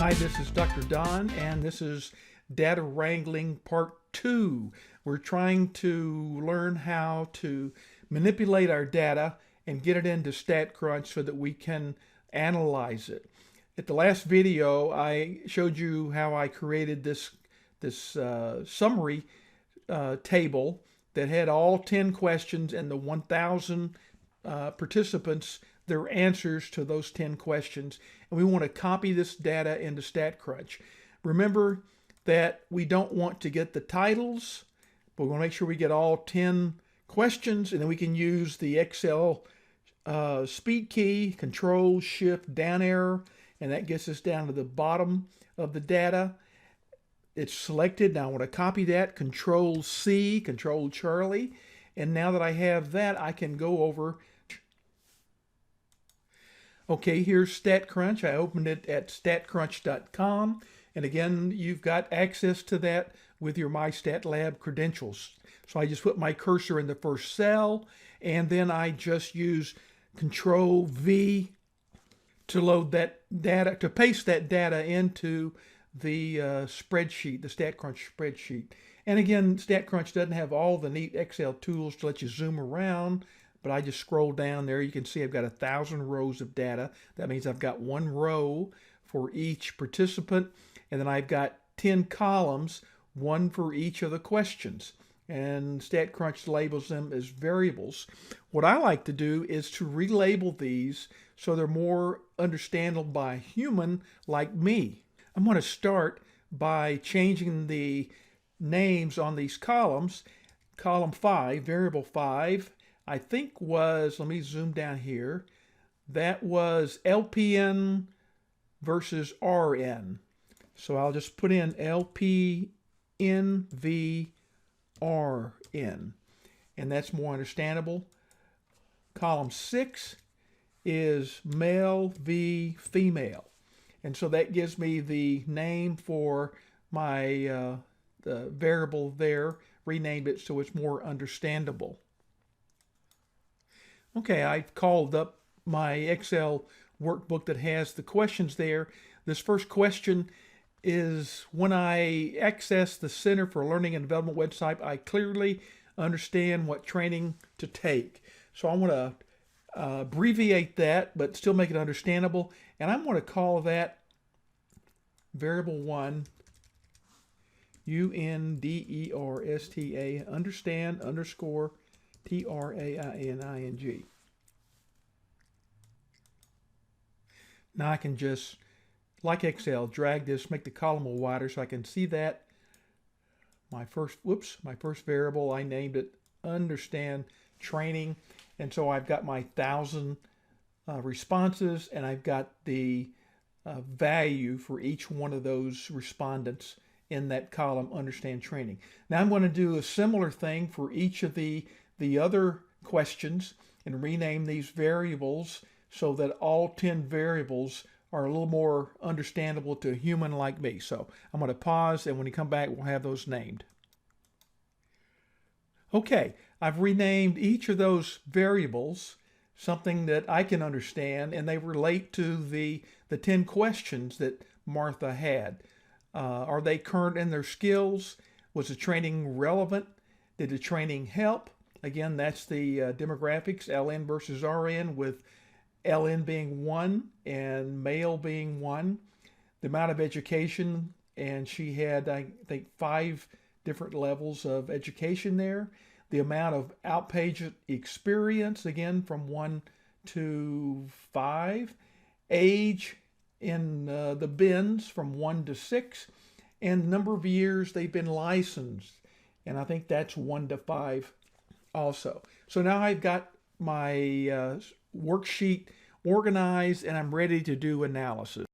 Hi, this is Dr. Don, and this is Data Wrangling Part 2. We're trying to learn how to manipulate our data and get it into StatCrunch so that we can analyze it. At the last video, I showed you how I created this summary table that had all 10 questions and the 1,000 participants, their answers to those 10 questions. And we want to copy this data into StatCrunch. Remember that we don't want to get the titles, but we want to make sure we get all 10 questions, and then we can use the Excel speed key, Control Shift down arrow, and that gets us down to the bottom of the data. It's selected. Now I want to copy that, Control C, Control Charlie, and now that I have that, I can go over. Okay, here's StatCrunch. I opened it at statcrunch.com, and again, you've got access to that with your MyStatLab credentials. So I just put my cursor in the first cell, and then I just use Control V to load that data, to paste that data into the spreadsheet, the StatCrunch spreadsheet. And again, StatCrunch doesn't have all the neat Excel tools to let you zoom around, but I just scroll down there. You can see I've got 1,000 rows of data. That means I've got one row for each participant, and then I've got 10 columns, one for each of the questions. And StatCrunch labels them as variables. What I like to do is to relabel these so they're more understandable by a human like me. I'm going to start by changing the names on these columns. Column 5, variable 5, I think was, let me zoom down here, that was LPN versus RN. So I'll just put in LPN v RN, and that's more understandable. Column 6 is male v female, and so that gives me the name for my the variable there, renamed it so it's more understandable. Okay, I've called up my Excel workbook that has the questions there. This first question is, when I access the Center for Learning and Development website, I clearly understand what training to take. So I want to abbreviate that, but still make it understandable. And I'm going to call that variable 1, UNDERSTA, understand underscore TRAINING. Now I can just, like Excel, drag this, make the column a little wider so I can see that. My first variable, I named it understand training. And so I've got my 1,000 responses, and I've got the value for each one of those respondents in that column, understand training. Now I'm going to do a similar thing for each of the other questions and rename these variables so that all 10 variables are a little more understandable to a human like me. So I'm going to pause, and when you come back, we'll have those named. Okay, I've renamed each of those variables something that I can understand, and they relate to the 10 questions that Martha had. Are they current in their skills? Was the training relevant? Did the training help? Again, that's the demographics, LN versus RN, with LN being 1 and male being 1. The amount of education, and she had, I think, 5 different levels of education there. The amount of outpatient experience, again, from 1 to 5. Age in the bins from 1 to 6. And number of years they've been licensed. And I think that's 1 to 5 also. So now I've got my worksheet organized, and I'm ready to do analysis.